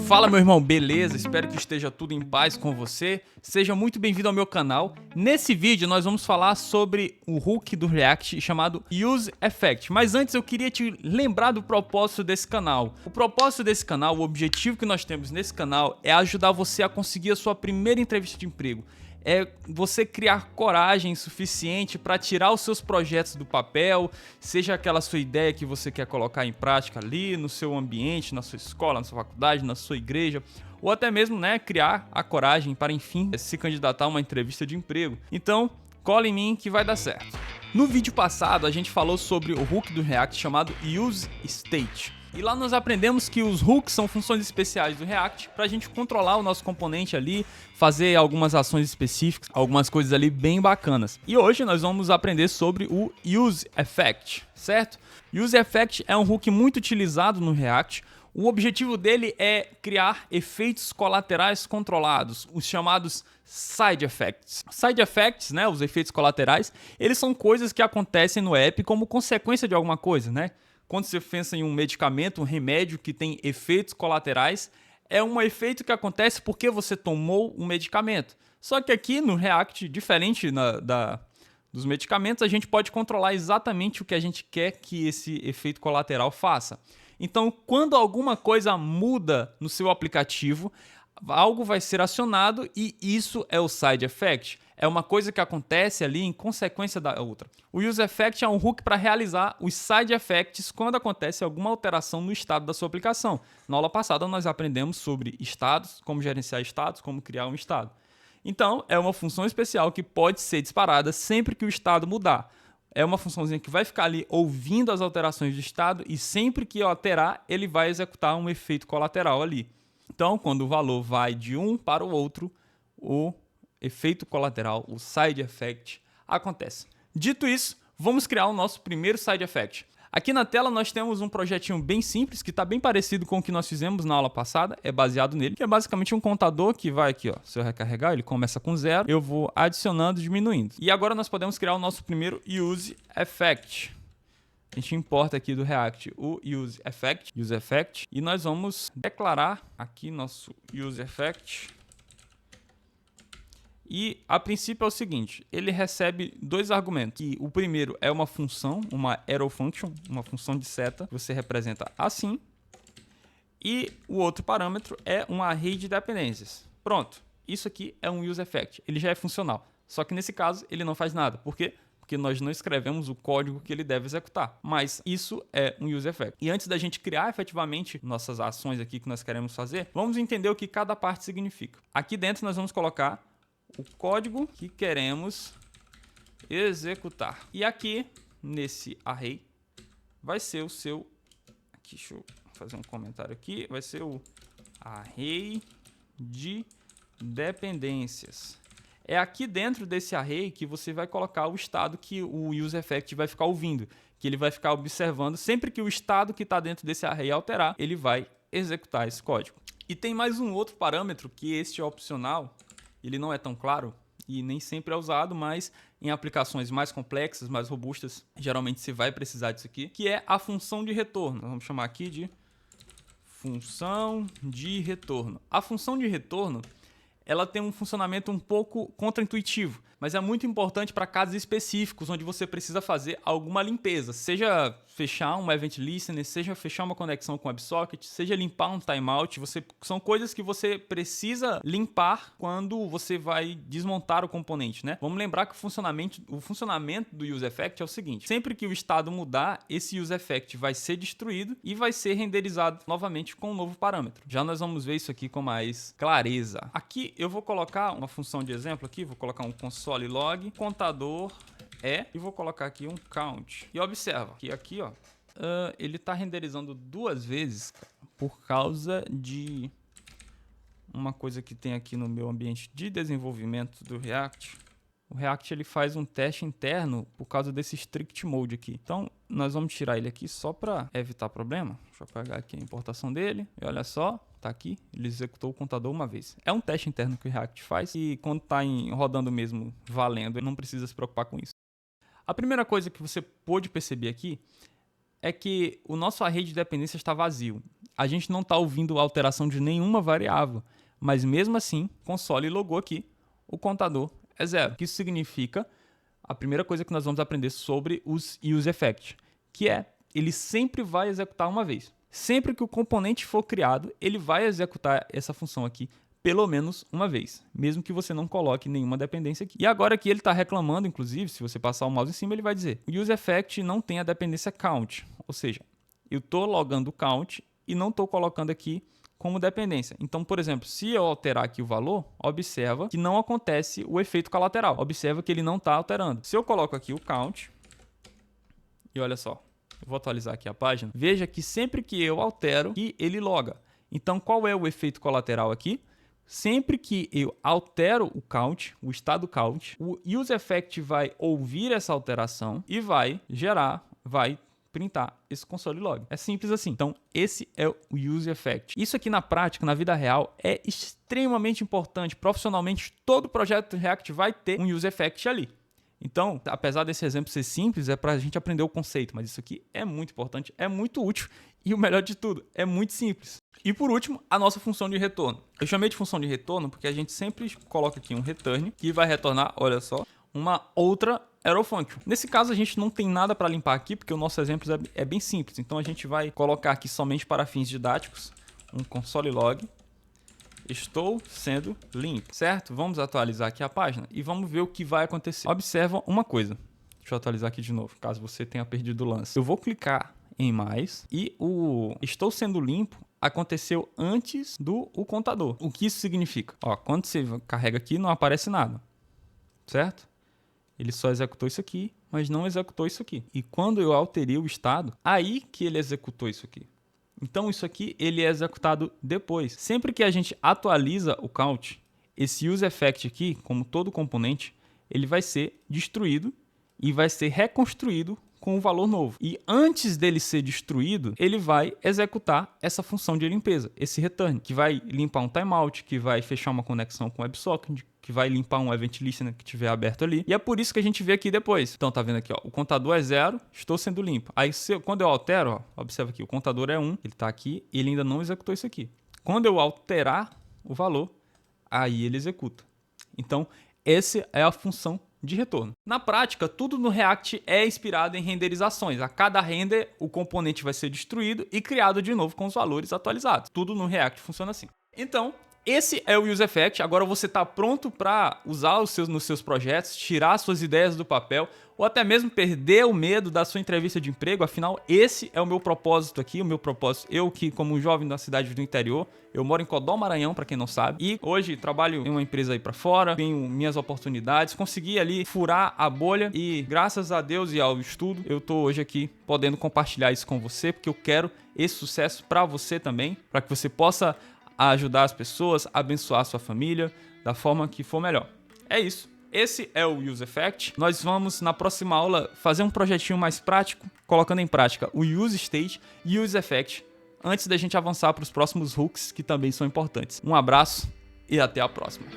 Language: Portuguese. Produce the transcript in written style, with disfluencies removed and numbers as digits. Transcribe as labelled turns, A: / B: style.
A: Fala, meu irmão, beleza? Espero que esteja tudo em paz com você. Seja muito bem-vindo ao meu canal. Nesse vídeo nós vamos falar sobre o hook do React chamado Use Effect. Mas antes eu queria te lembrar do propósito desse canal. O propósito desse canal, o objetivo que nós temos nesse canal é ajudar você a conseguir a sua primeira entrevista de emprego. É você criar coragem suficiente para tirar os seus projetos do papel, seja aquela sua ideia que você quer colocar em prática ali no seu ambiente, na sua escola, na sua faculdade, na sua igreja, ou até mesmo, criar a coragem para, enfim, se candidatar a uma entrevista de emprego. Então, cola em mim que vai dar certo. No vídeo passado, a gente falou sobre o hook do React chamado Use State. E lá nós aprendemos que os hooks são funções especiais do React para a gente controlar o nosso componente ali, fazer algumas ações específicas, algumas coisas ali bem bacanas. E hoje nós vamos aprender sobre o Use Effect, certo? Use Effect é um hook muito utilizado no React. O objetivo dele é criar efeitos colaterais controlados, os chamados side effects. Side effects, os efeitos colaterais, eles são coisas que acontecem no app como consequência de alguma coisa, Quando você pensa em um medicamento, um remédio que tem efeitos colaterais, é um efeito que acontece porque você tomou um medicamento. Só que aqui no React, diferente dos medicamentos, a gente pode controlar exatamente o que a gente quer que esse efeito colateral faça. Então, quando alguma coisa muda no seu aplicativo, algo vai ser acionado e isso é o side effect. É uma coisa que acontece ali em consequência da outra. O Use Effect é um hook para realizar os side effects quando acontece alguma alteração no estado da sua aplicação. Na aula passada nós aprendemos sobre estados, como gerenciar estados, como criar um estado. Então, é uma função especial que pode ser disparada sempre que o estado mudar. É uma funçãozinha que vai ficar ali ouvindo as alterações do estado e sempre que alterar, ele vai executar um efeito colateral ali. Então, quando o valor vai de um para o outro, o efeito colateral, o side effect, acontece. Dito isso, vamos criar o nosso primeiro side effect. Aqui na tela nós temos um projetinho bem simples, que está bem parecido com o que nós fizemos na aula passada, é baseado nele, que é basicamente um contador que vai aqui, se eu recarregar, ele começa com 0, eu vou adicionando e diminuindo. E agora nós podemos criar o nosso primeiro Use Effect. A gente importa aqui do React o Use Effect, e nós vamos declarar aqui nosso Use Effect. E a princípio é o seguinte, ele recebe dois argumentos. E o primeiro é uma função, uma arrow function, uma função de seta, que você representa assim. E o outro parâmetro é um array de dependências. Pronto, isso aqui é um Use Effect, ele já é funcional. Só que nesse caso ele não faz nada. Por quê? Porque nós não escrevemos o código que ele deve executar. Mas isso é um Use Effect. E antes da gente criar efetivamente nossas ações aqui que nós queremos fazer, vamos entender o que cada parte significa. Aqui dentro nós vamos colocar o código que queremos executar. E aqui, nesse array, vai ser o seu... Aqui, deixa eu fazer um comentário aqui. Vai ser o array de dependências. É aqui dentro desse array que você vai colocar o estado que o Use Effect vai ficar ouvindo. Que ele vai ficar observando. Sempre que o estado que está dentro desse array alterar, ele vai executar esse código. E tem mais um outro parâmetro, que este é opcional. Ele não é tão claro e nem sempre é usado, mas em aplicações mais complexas, mais robustas, geralmente você vai precisar disso aqui, que é a função de retorno. Vamos chamar aqui de função de retorno. A função de retorno, ela tem um funcionamento um pouco contraintuitivo, mas é muito importante para casos específicos, onde você precisa fazer alguma limpeza, seja fechar um event listener, seja fechar uma conexão com o WebSocket, seja limpar um timeout, são coisas que você precisa limpar quando você vai desmontar o componente, Vamos lembrar que o funcionamento do Use Effect é o seguinte, sempre que o estado mudar, esse Use Effect vai ser destruído e vai ser renderizado novamente com um novo parâmetro. Já nós vamos ver isso aqui com mais clareza. Aqui eu vou colocar uma função de exemplo aqui, vou colocar um console log, contador e vou colocar aqui um count. E observa que aqui, ele está renderizando duas vezes por causa de uma coisa que tem aqui no meu ambiente de desenvolvimento do React. O React ele faz um teste interno por causa desse strict mode aqui. Então, nós vamos tirar ele aqui só para evitar problema. Deixa eu apagar aqui a importação dele. E olha só, tá aqui, ele executou o contador uma vez. É um teste interno que o React faz e quando está rodando mesmo, valendo, ele não precisa se preocupar com isso. A primeira coisa que você pode perceber aqui é que o nosso array de dependências está vazio. A gente não está ouvindo a alteração de nenhuma variável, mas mesmo assim, o console logou aqui, o contador é 0. O que isso significa? A primeira coisa que nós vamos aprender sobre os useEffect, que é, ele sempre vai executar uma vez. Sempre que o componente for criado, ele vai executar essa função aqui pelo menos uma vez, mesmo que você não coloque nenhuma dependência aqui. E agora que ele está reclamando, inclusive, se você passar o mouse em cima, ele vai dizer: o useEffect não tem a dependência count, ou seja, eu estou logando o count e não estou colocando aqui como dependência. Então, por exemplo, se eu alterar aqui o valor, observa que não acontece o efeito colateral. Observa que ele não está alterando. Se eu coloco aqui o count, e olha só, eu vou atualizar aqui a página, veja que sempre que eu altero, ele loga. Então, qual é o efeito colateral aqui? Sempre que eu altero o count, o estado count, o useEffect vai ouvir essa alteração e vai printar esse console log. É simples assim. Então, esse é o useEffect. Isso aqui na prática, na vida real, é extremamente importante. Profissionalmente, todo projeto React vai ter um useEffect ali. Então, apesar desse exemplo ser simples, é para a gente aprender o conceito, mas isso aqui é muito importante, é muito útil e o melhor de tudo, é muito simples. E por último, a nossa função de retorno. Eu chamei de função de retorno porque a gente sempre coloca aqui um return que vai retornar, olha só, uma outra arrow function. Nesse caso, a gente não tem nada para limpar aqui porque o nosso exemplo é bem simples. Então, a gente vai colocar aqui somente para fins didáticos um console log. Estou sendo limpo, certo? Vamos atualizar aqui a página e vamos ver o que vai acontecer. Observa uma coisa. Deixa eu atualizar aqui de novo, caso você tenha perdido o lance. Eu vou clicar em mais e o estou sendo limpo aconteceu antes do contador. O que isso significa? Ó, quando você carrega aqui, não aparece nada, certo? Ele só executou isso aqui, mas não executou isso aqui. E quando eu alterei o estado, aí que ele executou isso aqui. Então, isso aqui ele é executado depois. Sempre que a gente atualiza o count, esse useEffect aqui, como todo componente, ele vai ser destruído e vai ser reconstruído com um valor novo. E antes dele ser destruído, ele vai executar essa função de limpeza, esse return, que vai limpar um timeout, que vai fechar uma conexão com o WebSocket, que vai limpar um event listener que tiver aberto ali. E é por isso que a gente vê aqui depois. Então, tá vendo aqui, ó, o contador é 0, estou sendo limpo. Aí, quando eu altero, ó, observa aqui, o contador é 1, ele tá aqui e ele ainda não executou isso aqui. Quando eu alterar o valor, aí ele executa. Então, essa é a função de retorno. Na prática, tudo no React é inspirado em renderizações. A cada render, o componente vai ser destruído e criado de novo com os valores atualizados. Tudo no React funciona assim. Então, esse é o useEffect. Agora você está pronto para usar nos seus projetos, tirar suas ideias do papel ou até mesmo perder o medo da sua entrevista de emprego. Afinal, esse é o meu propósito aqui, o meu propósito. Eu que, como jovem da cidade do interior, eu moro em Codó, Maranhão, para quem não sabe, e hoje trabalho em uma empresa aí para fora, tenho minhas oportunidades, consegui ali furar a bolha e graças a Deus e ao estudo, eu tô hoje aqui podendo compartilhar isso com você, porque eu quero esse sucesso para você também, para que você possa ajudar as pessoas, abençoar a sua família da forma que for melhor. É isso. Esse é o useEffect. Nós vamos, na próxima aula, fazer um projetinho mais prático, colocando em prática o useState e o useEffect, antes da gente avançar para os próximos hooks, que também são importantes. Um abraço e até a próxima.